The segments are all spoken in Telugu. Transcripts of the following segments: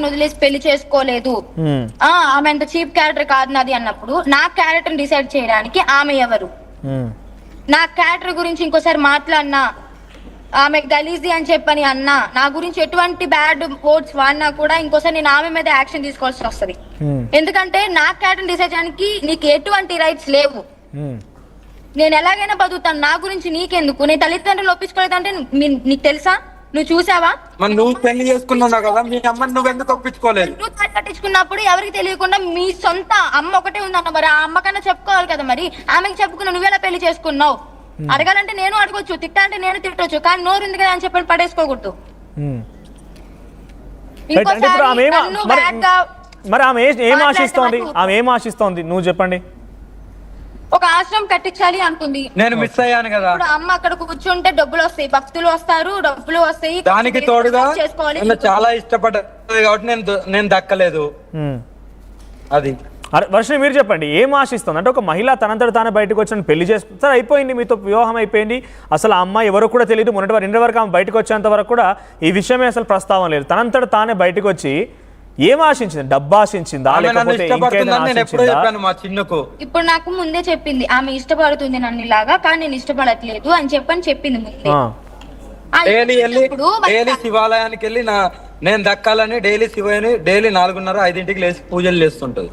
నన్ను వదిలేసి పెళ్లి చేసుకోలేదు, ఆమె అంత చీప్ క్యారెక్టర్ కాదు నాది అన్నప్పుడు నా క్యారెక్టర్ డిసైడ్ చేయడానికి ఆమె ఎవరు? నా క్యారెక్టర్ గురించి ఇంకోసారి మాట్లాడినా, ఆమె గలీజీ అని చెప్పని అన్నా, నా గురించి ఎటువంటి బ్యాడ్ వర్డ్స్ వాడినా కూడా ఇంకోసారి నేను ఆమె మీద యాక్షన్ తీసుకోవాల్సి వస్తుంది. ఎందుకంటే నా క్యారెక్టర్ డిసైడ్ చేయడానికి నీకు ఎటువంటి రైట్స్ లేవు. నేను ఎలాగైనా బతుకుతాను, నా గురించి నీకెందుకు? నేను తల్లిదండ్రులు ఒప్పించుకోలేదంటే నీకు తెలుసా? నువ్వు చూసావా? నువ్వు పెళ్లి చేసుకున్నావు కదా, మీ అమ్మని నువ్వు ఎందుకు ఒప్పించుకోలేదు? నువ్వు కట్టించుకున్నప్పుడు ఎవరికి తెలియకుండా మీ సొంత అమ్మ ఒకటే ఉందన్న, మరి ఆ అమ్మ కన్నా చెప్పుకోవాలి కదా. మరి ఆమెకి చెప్పుకున్నావు, నువ్వెలా పెళ్లి చేసుకున్నావు? అడగాలంటే నేను అడగొచ్చు, తిట్టాలంటే నేను తిట్టొచ్చు, కానీ నోరు ఉంది కదా అని చెప్పి పడేసుకోకూడదు. మరి ఆమె ఏం ఆశిస్తోంది నువ్వు చెప్పండి. ఒక ఆశ్రమం కట్టించాలి అనుకుంది. నేను మిస్ అయ్యాను కదా. అమ్మ అక్కడ కూర్చుంటే డబ్బులు వస్తాయి, భక్తులు వస్తారు, డబ్బులు వస్తాయి. దానికి తోడుగా చాలా ఇష్టపడ్డది కాబట్టి నేను దక్కలేదు. అది వర్షిణి మీరు చెప్పండి, ఏం ఆశిస్తుంది? అంటే ఒక మహిళ తనంతట తానే బయటకు వచ్చిన పెళ్లి చేస్తారు, అయిపోయింది, మీతో వివాహం అయిపోయింది, అసలు ఆ అమ్మాయి ఎవరు కూడా తెలియదు, నిన్న వరకు ఆమె బయటకు వచ్చేంత వరకు కూడా ఈ విషయమే అసలు ప్రస్తావన లేదు. తనంతట తానే బయటకు వచ్చి ఏం ఆశించింది? డబ్బు ఆశించిందా, లేకపోతే ఇప్పుడు నాకు ముందే చెప్పింది ఆమె ఇష్టపడుతుంది నన్ను ఇలాగా, కానీ నేను ఇష్టపడట్లేదు అని చెప్పింది ముందే. డైలీ శివాలయానికి వెళ్ళి నేను దక్కాలని డైలీ శివని డైలీ 4:30-5 లేచి పూజలు చేస్తుంటది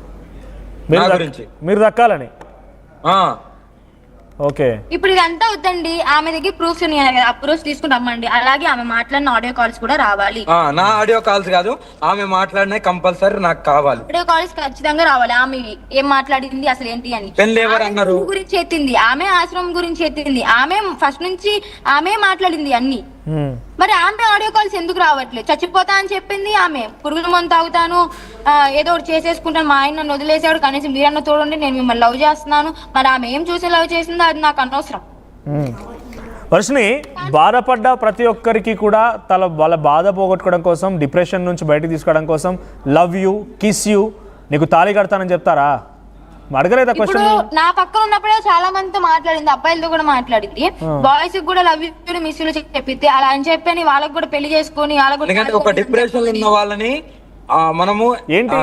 మీరు దక్కాలని. ఓకే, ఇప్పుడు ఇదంతా వద్దండి, ఆమె దగ్గర ప్రూఫ్స్ ఉన్నాయి కదా, ఆ ప్రూఫ్స్ తీసుకుని రమ్మండి. అలాగే ఆమె మాట్లాడిన ఆడియో కాల్స్ కూడా రావాలి. నా ఆడియో కాల్స్ కాదు, ఆమె మాట్లాడిన కంపల్సరీ నాకు కావాలి. ఆడియో కాల్స్ ఖచ్చితంగా రావాలి. ఆమె ఏం మాట్లాడింది అసలు ఏంటి అని అన్నారు గురించి ఎత్తింది, ఆమె ఆశ్రమం గురించి ఎత్తింది, ఆమె ఫస్ట్ నుంచి ఆమె మాట్లాడింది అన్ని. మరి ఆమె ఆడియో కాల్స్ ఎందుకు రావట్లేదు? చచ్చిపోతా అని చెప్పింది ఆమె, పురుగుల మందు తాగుతాను, ఏదో ఒకటి చేసేసుకుంటాను, మా ఆయన నన్ను వదిలేసాడు, కనీసం మీరన్న తోడండి, నేను మిమ్మల్ని లవ్ చేస్తున్నాను. మరి ఆమె ఏం చూసి లవ్ చేసిందో అది నాకు అనవసరం. వర్షిణి, బాధపడ్డ ప్రతి ఒక్కరికి కూడా వాళ్ళ బాధ పోగొట్టుకోవడం కోసం, డిప్రెషన్ నుంచి బయటకు తీసుకోవడం కోసం లవ్ యూ, కిస్ యూ, నీకు తాళి కడతానని చెప్తారా? అడగలేదా క్వశ్చన్? నా పక్కన ఉన్నప్పుడే చాలా మందితో మాట్లాడింది, అబ్బాయిలతో కూడా మాట్లాడింది, బాయ్స్ కూడా లవ్ యూ మిస్ యూ చెప్పిద్ది. అలా అని చెప్పని వాళ్ళకి కూడా పెళ్లి చేసుకుని ఒక డిప్రెషన్ ఉన్న వాళ్ళని మనము ఏంటి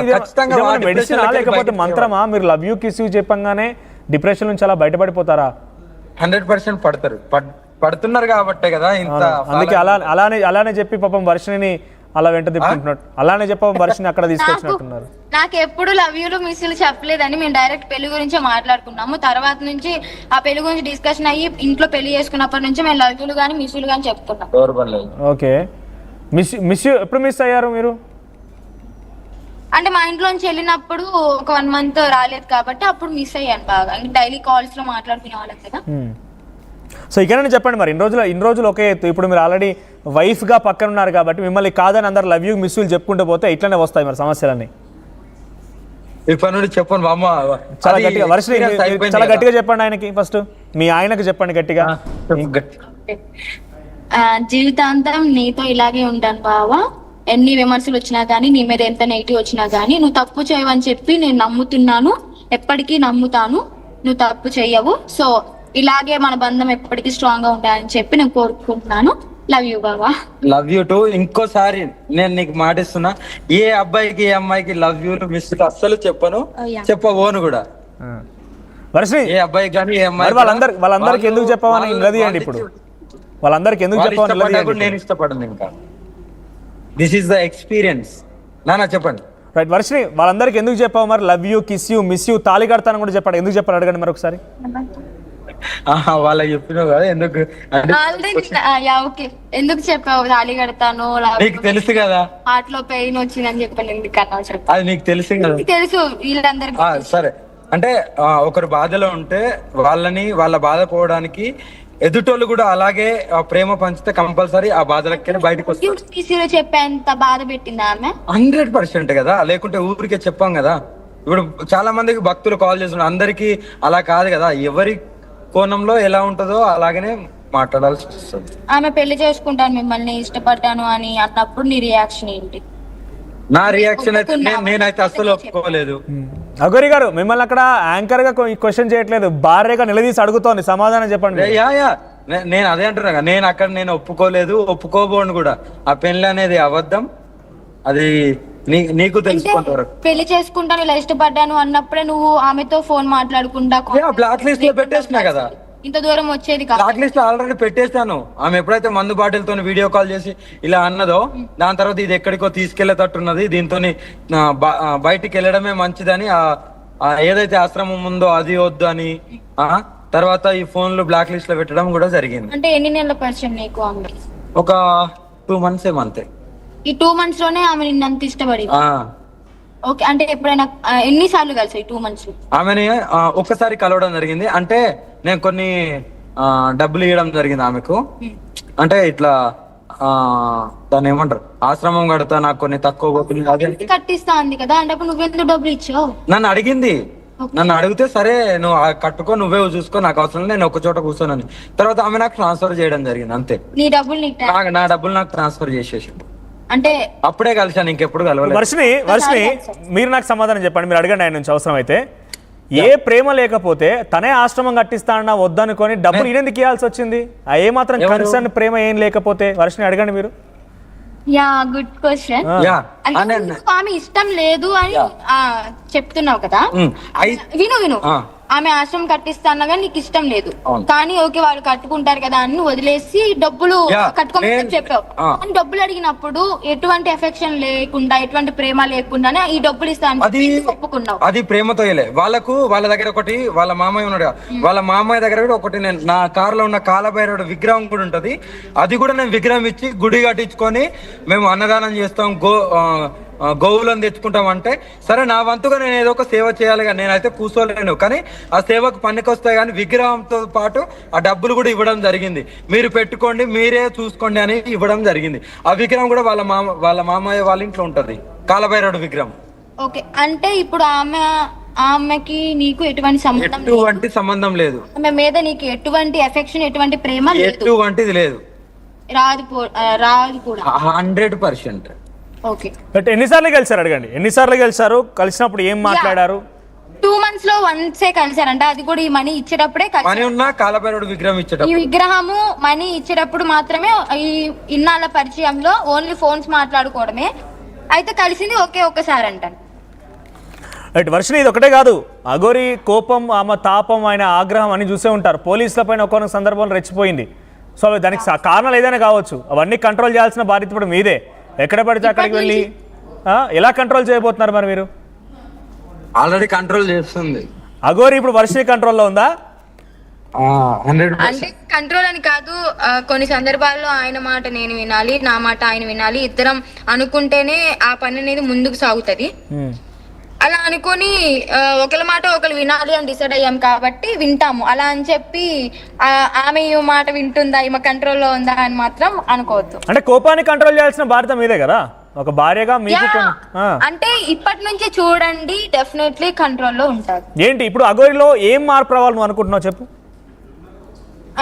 మెడిసిన్ లేకపోతే మంత్రమా? మీరు లవ్ యూ కిస్ యూ చెప్పంగానే డిప్రెషన్ నుంచి అలా బయటపడిపోతారా? 100% పడుతున్నారు కాబట్టే కదా ఇంత. అందుకే అలానే చెప్పి పాపం వర్షిణిని అలా వెంట తిప్పుకుంటున్నాడు, అలానే చెప్పాం వర్షిని అక్కడ తీసుకొచ్చినట్టున్నారు. నాకు ఎప్పుడు లవ్ యూలు మిస్లు చెప్పలేదని మేము డైరెక్ట్ పెళ్లి గురించే మాట్లాడుకున్నాము. తర్వాత నుంచి ఆ పెళ్లి గురించి డిస్కషన్ అయ్యి ఇంట్లో పెళ్లి చేసుకున్నప్పటి నుంచి మేము లవ్ యూలు కానీ మిస్లు కానీ చెప్తున్నాం. ఓకే, మిస్ ఎప్పుడు మిస్ అయ్యారు మీరు? అంటే మా ఇంట్లోంచి వెళ్ళినప్పుడు ఒక 1 month రాలేదు కాబట్టి అప్పుడు మిస్ అయ్యాను బాగా. డైలీ కాల్స్ లో మాట్లాడుకునే వాళ్ళం కదా. సో ఇక్కడ చెప్పండి, మరి ఇన్ని రోజులు ఒకే ఎత్తు, ఇప్పుడు మీరు ఆల్రెడీ వైఫ్ గా పక్కన ఉన్నారు కాబట్టి మిమ్మల్ని కాదని అందరు లవ్ యూ మిస్ యూలు చెప్పుకుంటూ పోతే ఇట్లానే వస్తాయి మరి సమస్యలన్నీ. చెప్పండి చాలా గట్టిగా వర్షిని, చాలా గట్టిగా చెప్పండి ఆయనకి, ఫస్ట్ మీ ఆయనకు చెప్పండి గట్టిగా. జీవితాంతం నీతో ఇలాగే ఉంటాను బావా, ఎన్ని విమర్శలు వచ్చినా గానీ, నీ మీద ఎంత నెగిటివ్ వచ్చినా గానీ నువ్వు తప్పు చేయవని చెప్పి నేను నమ్ముతున్నాను, ఎప్పటికీ నమ్ముతాను, నువ్వు తప్పు చెయ్యవు. సో ఇలాగే మన బంధం ఎప్పటికీ స్ట్రాంగ్ గా ఉంటాయని చెప్పి నేను కోరుకుంటున్నాను. లవ్ యూ బావా. Love you two. ఇంకోసారి నేను నీకు మాటిస్తున్నా, ఏ అబ్బాయికి ఏ అమ్మాయికి లవ్ యూ మిస్ అస్సలు చెప్పను, చెప్పబోను కూడా. ఏ అబ్బాయికి కానీ ఏ అమ్మాయి వాళ్ళందరికి ఎందుకు చెప్పావని ఇంకది ఇప్పుడు వాళ్ళందరికి ఎందుకు చెప్పావని నేను ఇష్టపడను ఇంకా. This is the experience. నానా చెప్పండి. రైట్ వర్షిని, వాళ్ళందరికి ఎందుకు చెప్పావు మరి love you, kiss you, miss you, తాళి కడతాను కూడా చెప్పాడు, ఎందుకు చెప్పాడు అడగండి మరి ఒకసారి. వాళ్ళకి చెప్పినావు కదా ఎందుకు ఎందుకు చెప్పావు తాళి కడతాను, నీకు తెలుసు కదా హార్ట్ లో పెయిన్ వచ్చిందని చెప్పాను. అది నీకు తెలుసు కదా. తెలుసు వీళ్ళందరికీ. సరే, అంటే ఒకరు బాధలో ఉంటే వాళ్ళ బాధ పోవడానికి ఎదుటోళ్ళు కూడా అలాగే ప్రేమ పంచితే కంపల్సరీ ఆ బాధలకి బయటకు వస్తారు. చెప్పేంత బాధ పెట్టిందా ఆమె? 100% కదా, లేకుంటే ఊరికే చెప్పాం కదా. ఇప్పుడు చాలా మందికి భక్తులు కాల్ చేస్తున్నారు, అందరికి అలా కాదు కదా, ఎవరి కోణంలో ఎలా ఉంటుందో అలాగనే మాట్లాడాల్సి వస్తుంది. ఆమె పెళ్లి చేసుకుంటాను మిమ్మల్ని ఇష్టపడ్డాను అని అన్నప్పుడు నీ రియాక్షన్ ఏంటి? నా రియాక్షన్ అయితే నేనైతే అస్సలు ఒప్పుకోలేదు. అగోరి గారు, మిమ్మల్ని అక్కడ యాంకర్ గా క్వశ్చన్ చేయట్లేదు, భార్యగా నిలదీసి అడుగుతోంది, సమాధానం చెప్పండి. నేను అదే అంటున్నా, నేను అక్కడ ఒప్పుకోలేదు, ఒప్పుకోబోను కూడా. ఆ పెళ్లి అనేది అబద్ధం, అది నీకు అంటే తెలుసు కొంతవరకు. పెళ్లి చేసుకుంటాను ఇలా ఇష్టపడ్డాను అన్నప్పుడే నువ్వు ఆమెతో ఫోన్ మాట్లాడకుండా బ్లాక్ లిస్ట్ లో పెట్టేసినా కదా, ఇంత దూరం వచ్చేది కాదు. బ్లాక్ లిస్ట్ లో ఆల్రెడీ పెట్టేస్తాను. ఆమె ఎప్పుడైతే మందు బాటిల్తో వీడియో కాల్ చేసి ఇలా అన్నదో, దాని తర్వాత ఇది ఎక్కడికో తీసుకెళ్లేటట్టున్నది, దీంతో బయటికి వెళ్ళడమే మంచిదని ఏదైతే ఆశ్రమం ఉందో అది వద్దు అని, తర్వాత ఈ ఫోన్లు బ్లాక్ లిస్ట్ లో పెట్టడం కూడా జరిగింది. అంటే ఎన్ని నెలల పరిచయం నీకు ఆమె? ఒక 2 months ఏమో అంతే. ఈ 2 months లోనే ఆమె నిన్నంత ఇష్టపడి? ఓకే, అంటే ఎప్పుడైనా ఎన్నిసార్లు కలిసి ఈ 2 months? ఆమెని ఒక్కసారి కలవడం జరిగింది. అంటే నేను కొన్ని డబ్బులు ఇవ్వడం జరిగింది ఆమెకు. అంటే ఇట్లా దాన్ని ఏమంటారు, ఆశ్రమం కడతా, నాకు కొన్ని తక్కువ కట్టిస్తా అంది కదా, అంటే నువ్వెందుకు డబ్బులు ఇచ్చావు? నన్ను అడిగింది. నన్ను అడిగితే సరే నువ్వు కట్టుకో, నువ్వే చూసుకో, నాకు అవసరం లేదు, నేను ఒక చోట కూర్చోనని. తర్వాత ఆమె నాకు ట్రాన్స్ఫర్ చేయడం జరిగింది అంతే. నీ డబ్బులు నా డబ్బులు నాకు ట్రాన్స్ఫర్ చేసేసి అంటే అప్పుడే కలిసాను, ఇంకెప్పుడు కలవలేదు. వర్షిని మీరు నాకు సమాధానం చెప్పండి, మీరు అడగండి ఆయన నుంచి అవసరం అయితే. ఏ ప్రేమ లేకపోతే తనే ఆశ్రమం కట్టిస్తానన్నా వద్దనుకొని డబ్బులు ఈయనెందుకు ఇవ్వాల్సి వచ్చింది? ఏ మాత్రం కన్సర్న్ ప్రేమ ఏం లేకపోతే? వర్షిని అడగండి మీరు. Yeah, good question. ఆమె ఇష్టం లేదు అని చెప్తున్నావు కదా, విను. ఆమె ఆశ్రమం కట్టిస్తాను కానీ నీకు ఇష్టం లేదు, కానీ ఓకే వాళ్ళు కట్టుకుంటారు కదా అని వదిలేసి డబ్బులు కట్టుకోమని చెప్పావు. అని డబ్బులు అడిగినప్పుడు ఎటువంటి ఎఫెక్షన్ లేకుండా, ఎటువంటి ప్రేమ లేకుండానే ఈ డబ్బులు ఇస్తాను ఒప్పుకున్నావు. అది ప్రేమతో వాళ్ళ దగ్గర ఒకటి, వాళ్ళ మామయ్య ఉన్నాడు, వాళ్ళ మామయ్య దగ్గర కూడా ఒకటి, నేను నా కారులో ఉన్న కాలభైరవుడు విగ్రహం కూడా ఉంటది, అది కూడా నేను విగ్రహం ఇచ్చి గుడి కట్టించుకొని మేము అన్నదానం చేస్తాం, గోవులను తెచ్చుకుంటాం. అంటే సరే, నా వంతుగా నేను ఏదో ఒక సేవ చేయాలి, కానీ నేనైతే కూర్చోలేను, కానీ ఆ సేవకు పనికొస్తాయి. కానీ విగ్రహంతో పాటు ఆ డబ్బులు కూడా ఇవ్వడం జరిగింది. మీరు పెట్టుకోండి, మీరే చూసుకోండి అని ఇవ్వడం జరిగింది. ఆ విగ్రహం కూడా వాళ్ళ మామయ్య వాళ్ళ ఇంట్లో ఉంటది, కాలభైరవుడు విగ్రహం. ఓకే, అంటే ఇప్పుడు ఆమెకి నీకు ఎటువంటి సంబంధం లేదు, ఆమె మీద నీకు ఎటువంటి ఎఫెక్షన్, ఎటువంటి ప్రేమ ఎటువంటిది లేదు, రాదు కూడా 100%. ఓకే, ఎన్నిసార్లు కలిసారు అడగండి, ఎన్నిసార్లు కలిసారు, కలిసినప్పుడు ఏం మాట్లాడారు? 2 months లో వన్సే కలిసారంట, అది కూడా ఈ మనీ ఇచ్చేటప్పుడే. మనీ ఉన్న కాలభైరవుడు విగ్రహం ఇచ్చేటప్పుడు, ఈ విగ్రహము మనీ ఇచ్చేటప్పుడు మాత్రమే, ఈ ఇన్నాళ్ళ పరిచయంలో ఓన్లీ ఫోన్స్ మాట్లాడుకోవడమే. అయితే కలిసింది ఒక్కసారి అంటాను. రైట్ వర్షిని, ఇది ఒకటే కాదు, అఘోరి కోపం, ఆమె తాపం, ఆయన ఆగ్రహం అని చూసే ఉంటారు. పోలీసుల పైన ఒక్కొక్క సందర్భంలో రెచ్చిపోయింది. సో దానికి కారణాలు ఏదైనా కావచ్చు, అవన్నీ కంట్రోల్ చేయాల్సిన బాధ్యత ఇప్పుడు మీదే. ఎక్కడ పడితే అక్కడికి వెళ్ళి ఎలా కంట్రోల్ చేయబోతున్నారు మరి మీరు? ఆల్రెడీ కంట్రోల్ చేస్తుంది అఘోరి. ఇప్పుడు వర్షిని కంట్రోల్లో ఉందా? అంటే కంట్రోల్ అని కాదు, కొన్ని సందర్భాల్లో ఆయన మాట నేను వినాలి, నా మాట ఆయన వినాలి, ఇద్దరం అనుకుంటేనే ఆ పని అనేది ముందుకు సాగుతుంది. అలా అనుకొని ఒకరి మాట ఒకరు వినాలి అని డిసైడ్ అయ్యాం కాబట్టి వింటాము. అలా అని చెప్పి ఆమె ఈ మాట వింటుందా, ఈమె కంట్రోల్లో ఉందా అని మాత్రం అనుకోవద్దు. అంటే కోపాన్ని కంట్రోల్ చేయాల్సిన బాధ్యత మీదే కదా ఒక భార్యగా మీకు. అంటే ఇప్పటి నుంచి చూడండి, డెఫినెట్లీ కంట్రోల్లో ఉంటారు. ఏంటి ఇప్పుడు అఘోరిలో ఏం మార్పు రావాలి నువ్వు అనుకుంటున్నావు చెప్పు?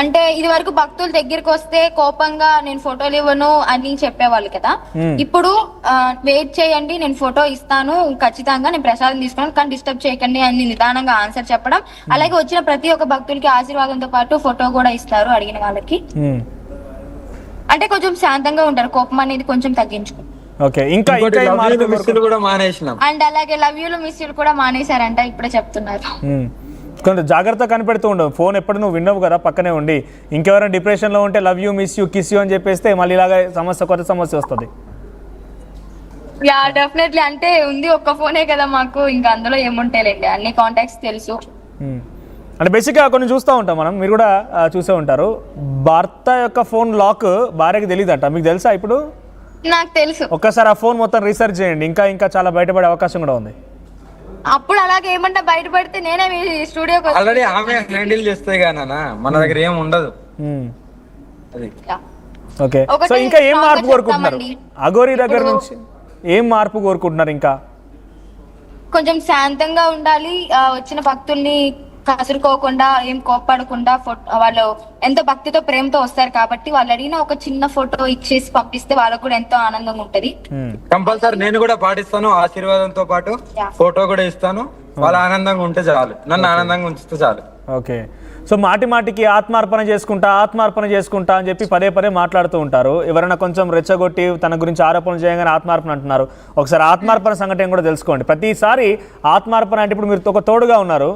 అంటే ఇది వరకు భక్తుల దగ్గరికి వస్తే కోపంగా నేను ఫోటోలు ఇవ్వను అని చెప్పేవాళ్ళు కదా, ఇప్పుడు వెయిట్ చేయండి, నేను ఫోటో ఇస్తాను ఖచ్చితంగా, నేను ప్రసాదం తీసుకున్నాను కానీ డిస్టర్బ్ చేయకండి అని నిదానంగా ఆన్సర్ చెప్పడం. అలాగే వచ్చిన ప్రతి ఒక్క భక్తులకి ఆశీర్వాదంతో పాటు ఫోటో కూడా ఇస్తారు అడిగిన వాళ్ళకి. అంటే కొంచెం శాంతంగా ఉంటారు, కోపం అనేది కొంచెం తగ్గించుకుంటారు. అండ్ అలాగే లవ్ యూలు మిస్ యూలు కూడా మానేశారంట, ఇప్పుడే చెప్తున్నారు. కొంత జాగ్రత్త కనిపెడుతూ ఉండవు, ఫోన్ ఎప్పుడు నువ్వు విన్నావు కదా పక్కనే ఉండి. ఇంకెవరైనా డిప్రెషన్లో ఉంటే love you, miss you, kiss you అని చెప్పేస్తే మళ్ళీ ఇలాగ కొత్త సమస్య వస్తుంది. యా డెఫినెట్లీ, అంటే ఉంది ఒక్క ఫోనే కదా మాకు, ఇంకా అందులో ఏముంటాయిలేండి, అన్ని కాంటాక్ట్స్ తెలుసు. అంటే బేసిక్గా కొన్ని చూస్తూ ఉంటాం మనం, మీరు కూడా చూసే ఉంటారు. భర్త యొక్క ఫోన్ లాక్ భార్యకి తెలియదంట, మీకు తెలుసా? ఇప్పుడు నాకు తెలుసు. ఒక్కసారి ఆ ఫోన్ మొత్తం రీసెర్చ్ చేయండి, ఇంకా చాలా బయటపడే అవకాశం కూడా ఉంది. అప్పుడు అలాగే ఏమంటే బయటపడితే నేనే మీ స్టూడియోకి ఆల్రెడీ ఆమె హ్యాండిల్ చేస్తే గానా మన దగ్గర ఏం ఉండదు. ఓకే, సో ఇంకా ఏం మార్పు కోరుకుంటున్నారు అఘోరి దగ్గర నుంచి? ఏం మార్పు కోరుకుంటున్నారు? ఇంకా కొంచెం శాంతంగా ఉండాలి, వచ్చిన భక్తుల్ని కసురుకోకుండా, ఏం కోప్పడకుండా, వాళ్ళు ఎంతో భక్తితో ప్రేమతో వస్తారు కాబట్టి వాళ్ళు అడిగిన ఒక చిన్న ఫోటో ఇచ్చేసి పంపిస్తే వాళ్ళకు కూడా ఎంతో ఆనందంగా ఉంటది. కంపల్సరీ నేను కూడా పాటిస్తాను, ఆశీర్వాదంతో పాటు ఫోటో కూడా ఇస్తాను. వాళ్ళ ఆనందంగా ఉంటే చాలు, నన్ను ఆనందంగా ఉంచితే చాలు. ఓకే. సో మాటికి ఆత్మార్పణ చేసుకుంటా అని చెప్పి పదే మాట్లాడుతూ ఉంటారు. ఎవరైనా కొంచెం రెచ్చగొట్టి తన గురించి ఆరోపణలు చేయగానే ఆత్మార్పణ అంటున్నారు. ఒకసారి ఆత్మార్పణ సంఘటన కూడా తెలుసుకోండి. ప్రతిసారి ఆత్మార్పణ అంటే ఇప్పుడు మీరు ఒక తోడుగా ఉన్నారు,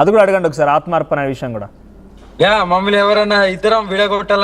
అది కూడా అడగండి ఒకసారి ఆత్మార్పణ విషయం కూడా. మమ్మల్ని ఎవరైనా ఇద్దరం విడగొట్టాలి